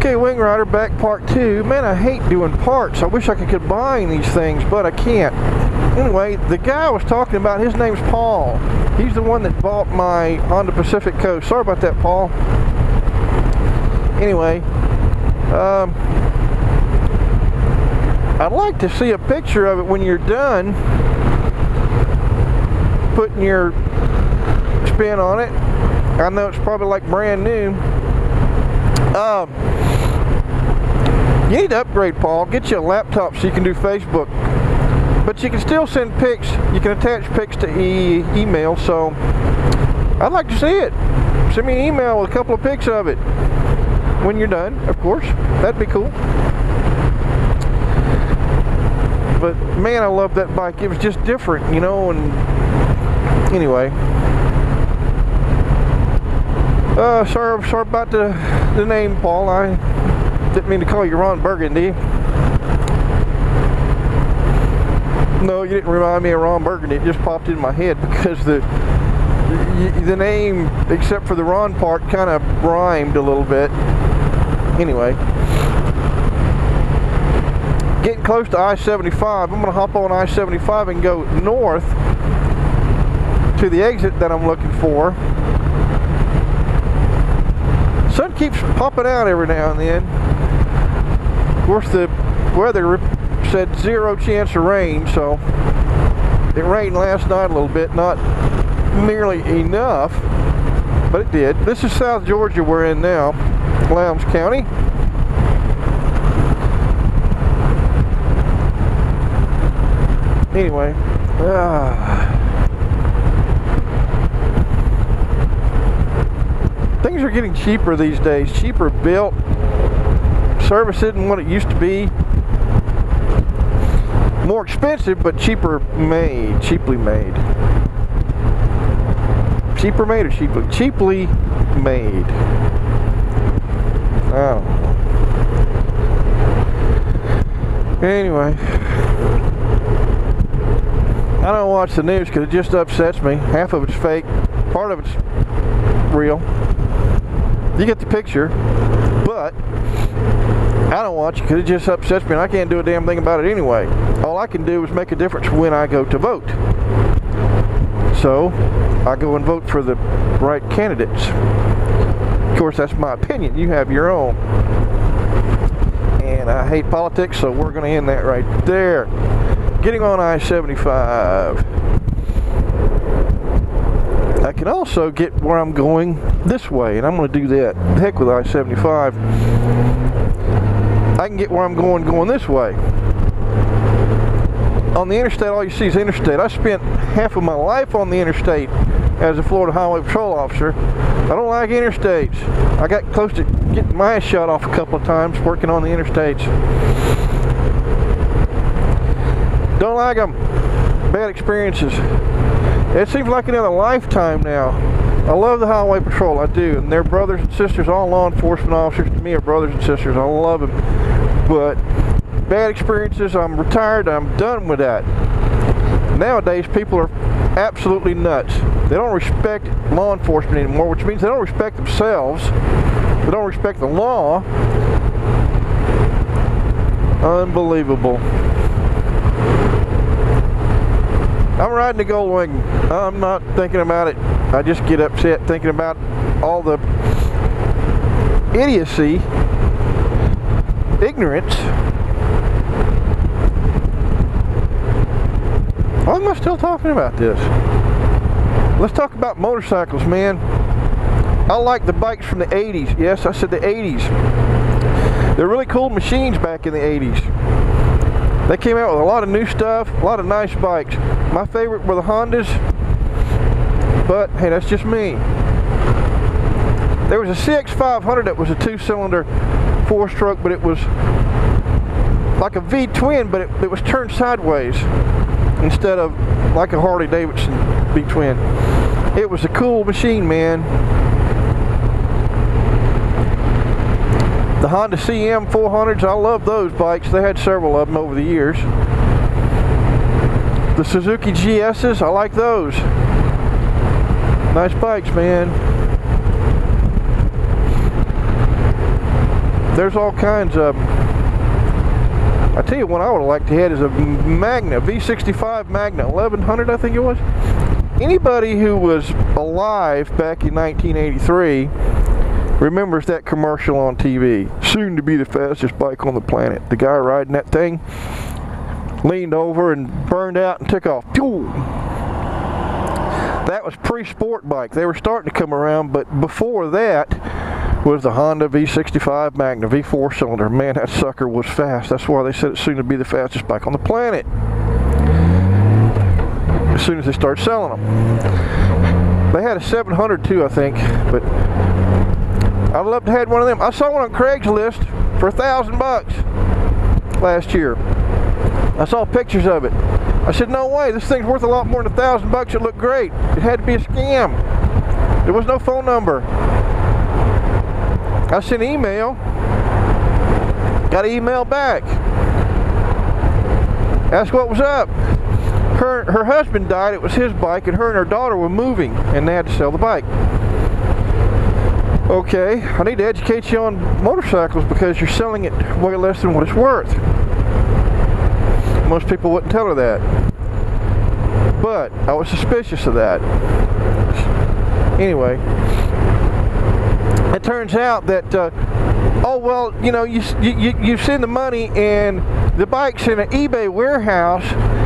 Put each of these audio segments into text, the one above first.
Okay, Wing Rider back part 2. Man, I hate doing parts. I wish I could combine these things, but I can't. Anyway, the guy I was talking about, his name's Paul. He's the one that bought my Honda Pacific Coast. Sorry about that, Paul. Anyway, I'd like to see a picture of it when you're done putting your spin on it. I know it's probably like brand new. You need to upgrade, Paul. Get you a laptop so you can do Facebook. But you can still send pics. You can attach pics to email, so I'd like to see it. Send me an email with a couple of pics of it when you're done, of course. That'd be cool. But man, I love that bike. It was just different, you know, and anyway. Sorry about the name, Paul. I didn't mean to call you Ron Burgundy. No, you didn't remind me of Ron Burgundy. It just popped in my head because the name, except for the Ron part, kind of rhymed a little bit. Anyway, getting close to I-75. I'm going to hop on I-75 and go north to the exit that I'm looking for. Sun keeps popping out every now and then. Of course, the weather said 0 chance of rain, so it rained last night a little bit, not nearly enough, but it did. This is South Georgia we're in now, Lowndes County. Anyway, things are getting cheaper these days. Cheaper built. Service isn't what it used to be. More expensive, but cheaper made. Cheaply made. Cheaper made or cheaply? Cheaply made. I don't know. Anyway. I don't watch the news because it just upsets me. Half of it's fake. Part of it's real. You get the picture. But I don't watch it because it just upsets me and I can't do a damn thing about it anyway. All I can do is make a difference when I go to vote. So, I go and vote for the right candidates. Of course, that's my opinion. You have your own. And I hate politics, so we're going to end that right there. Getting on I-75. I can also get where I'm going this way, and I'm going to do that. Heck with I-75. I can get where I'm going this way. On the interstate, all you see is interstate. I spent half of my life on the interstate as a Florida Highway Patrol officer. I don't like interstates. I got close to getting my ass shot off a couple of times working on the interstates. Don't like them. Bad experiences. It seems like another lifetime now. I love the Highway Patrol, I do. And they're brothers and sisters. All law enforcement officers to me are brothers and sisters. I love them. But bad experiences, I'm retired, I'm done with that. Nowadays, people are absolutely nuts. They don't respect law enforcement anymore, which means they don't respect themselves. They don't respect the law. Unbelievable. I'm riding the Goldwing. I'm not thinking about it. I just get upset thinking about all the idiocy, ignorance. Why am I still talking about this? Let's talk about motorcycles, man. I like the bikes from the 80s. Yes, I said the 80s. They're really cool machines back in the 80s. They came out with a lot of new stuff, a lot of nice bikes. My favorite were the Hondas, but hey, that's just me. There was a CX500 that was a 2-cylinder 4-stroke, but it was like a V-twin, but it was turned sideways instead of like a Harley-Davidson V-twin. It was a cool machine, man. The Honda CM 400s, I love those bikes. They had several of them over the years. The Suzuki GS's, I like those. Nice bikes, man. There's all kinds of. I tell you, what I would have liked to have is a Magna, V65 Magna, 1100, I think it was. Anybody who was alive back in 1983 remembers that commercial on TV. Soon to be the fastest bike on the planet. The guy riding that thing leaned over and burned out and took off. Pew! That was pre-sport bike. They were starting to come around, but before that was the Honda V65 Magna, V4 cylinder. Man, that sucker was fast. That's why they said it's soon to be the fastest bike on the planet. As soon as they start selling them. They had a 700 too, I think, but I'd love to have one of them. I saw one on Craigslist for $1,000 last year. I saw pictures of it. I said, no way, this thing's worth a lot more than $1,000. It looked great. It had to be a scam. There was no phone number. I sent an email. Got an email back. Asked what was up. Her husband died. It was his bike, and her and her daughter were moving, and they had to sell the bike. Okay, I need to educate you on motorcycles because you're selling it way less than what it's worth. Most people wouldn't tell her that. But I was suspicious of that. Anyway, it turns out that, oh well, you know, you send the money and the bike's in an eBay warehouse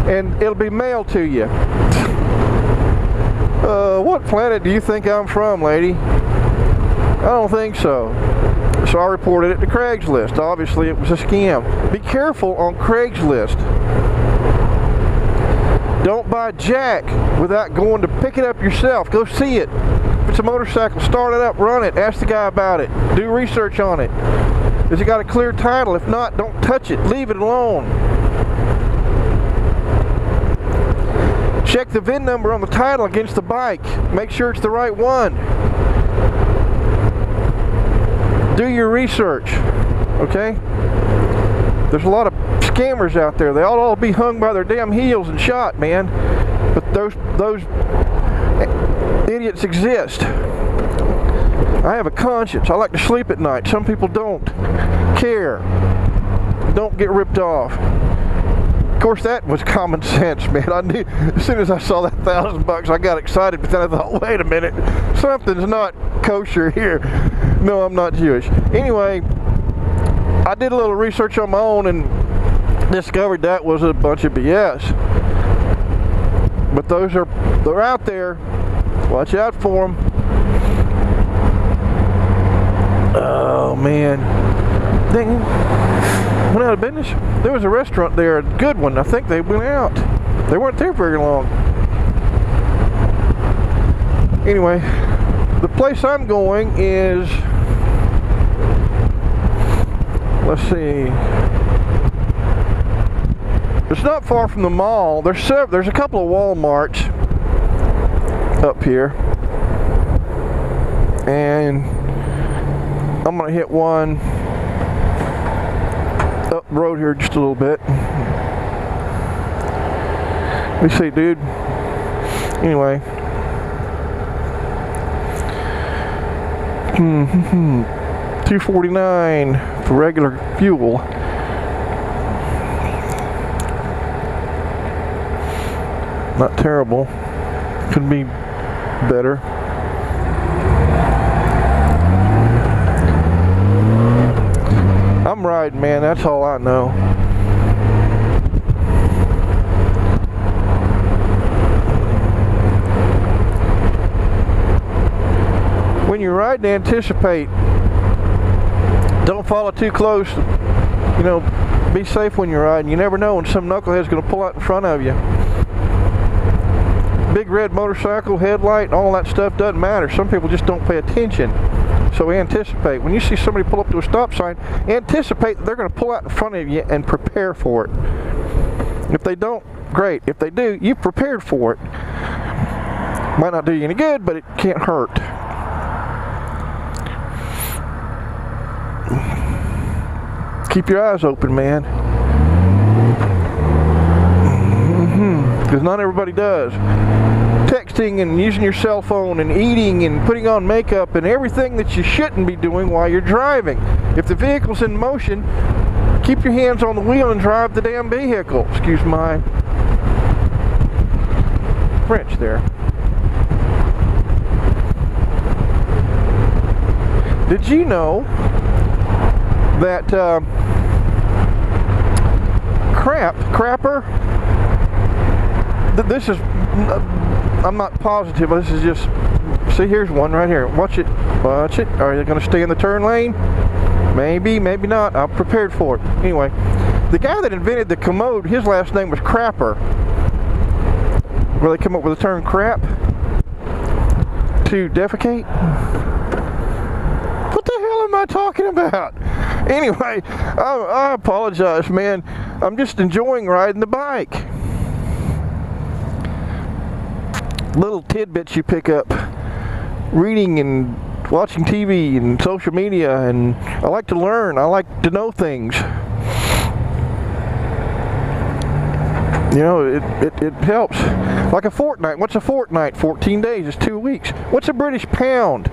and it'll be mailed to you. What planet do you think I'm from, lady? I don't think so. So I reported it to Craigslist. Obviously it was a scam. Be careful on Craigslist. Don't buy jack without going to pick it up yourself. Go see it. If it's a motorcycle, start it up, run it, ask the guy about it. Do research on it. Has it got a clear title? If not, don't touch it. Leave it alone. Check the VIN number on the title against the bike. Make sure it's the right one. Do your research, okay? There's a lot of scammers out there. They ought to all be hung by their damn heels and shot, man. But those idiots exist. I have a conscience. I like to sleep at night. Some people don't care. Don't get ripped off. Of course, that was common sense, man. I knew as soon as I saw that $1,000, I got excited, but then I thought, wait a minute, something's not kosher here. No, I'm not Jewish. Anyway, I did a little research on my own and discovered that was a bunch of BS. But they're out there. Watch out for them. Oh man, dang. Went out of business. There was a restaurant there, a good one. I think they went out. They weren't there very long. Anyway, the place I'm going is, let's see, it's not far from the mall. There's a couple of Walmarts up here, and I'm gonna hit one up the road here just a little bit. Let me see, dude. Anyway, $2.49 for regular fuel. Not terrible. Could be better. I'm riding, man. That's all I know. When you're riding, anticipate. Don't follow too close. You know, be safe when you're riding. You never know when some knucklehead's going to pull out in front of you. Big red motorcycle, headlight, all that stuff doesn't matter. Some people just don't pay attention. So anticipate. When you see somebody pull up to a stop sign, anticipate that they're going to pull out in front of you and prepare for it. If they don't, great. If they do, you've prepared for it. Might not do you any good, but it can't hurt. Keep your eyes open, man. because not everybody does. Texting and using your cell phone and eating and putting on makeup and everything that you shouldn't be doing while you're driving. If the vehicle's in motion, keep your hands on the wheel and drive the damn vehicle. Excuse my French there. Did you know that crapper, this is, I'm not positive, this is just, see, here's one right here. Watch it. Are they going to stay in the turn lane? Maybe, maybe not. I'm prepared for it. Anyway, the guy that invented the commode, his last name was Crapper. Where they come up with the term crap to defecate. What the hell am I talking about? Anyway, I apologize, man. I'm just enjoying riding the bike. Little tidbits you pick up reading and watching TV and social media, and I like to learn. I like to know things. You know, it helps. Like a fortnight. What's a fortnight? 14 days is 2 weeks. What's a British pound?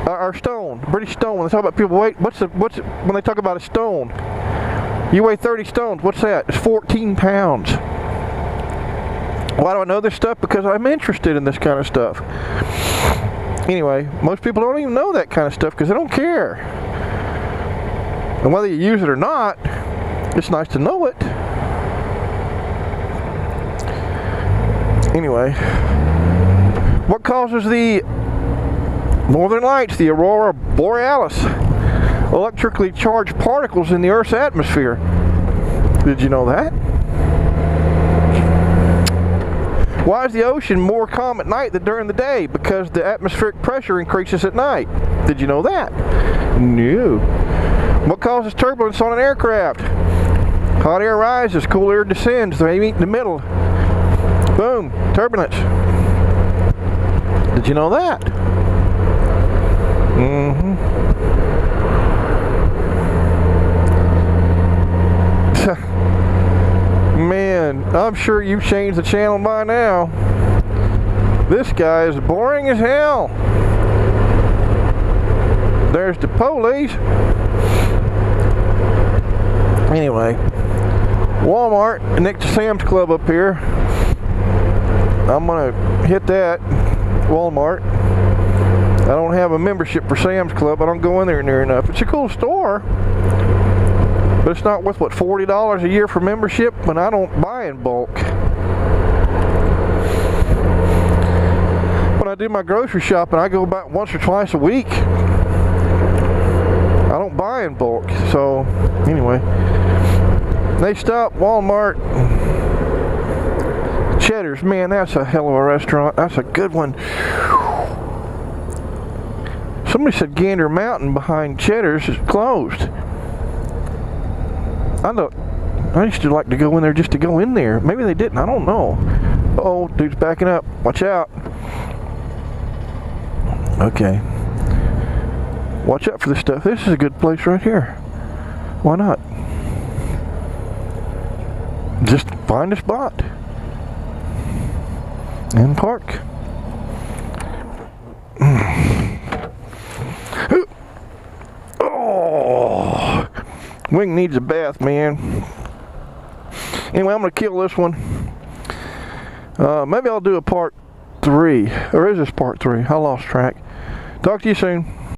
Or stone, British stone. When they talk about people weight, what's when they talk about a stone? You weigh 30 stones. What's that? It's 14 pounds. Why do I know this stuff? Because I'm interested in this kind of stuff. Anyway, most people don't even know that kind of stuff because they don't care. And whether you use it or not, it's nice to know it. Anyway, what causes the northern lights, the aurora borealis? Electrically charged particles in the Earth's atmosphere. Did you know that? Why is the ocean more calm at night than during the day? Because the atmospheric pressure increases at night. Did you know that? No. What causes turbulence on an aircraft? Hot air rises, cool air descends, they meet in the middle. Boom, turbulence. Did you know that? Man, I'm sure you've changed the channel by now. This guy is boring as hell. There's the police. Anyway, Walmart next to Sam's Club up here. I'm gonna hit that Walmart. I don't have a membership for Sam's Club. I don't go in there near enough. It's a cool store, but it's not worth, what, $40 a year for membership when I don't buy in bulk. When I do my grocery shopping, I go about once or twice a week. I don't buy in bulk. So anyway, next up, Walmart. Cheddar's, man, that's a hell of a restaurant. That's a good one. Somebody said Gander Mountain behind Cheddar's is closed. I used to like to go in there just to go in there. Maybe they didn't. I don't know. Oh, dude's backing up. Watch out. Okay. Watch out for this stuff. This is a good place right here. Why not? Just find a spot and park. Oh, Wing needs a bath, man. Anyway, I'm gonna kill this one. Maybe I'll do a part 3, or is this part 3? I lost track. Talk to you soon.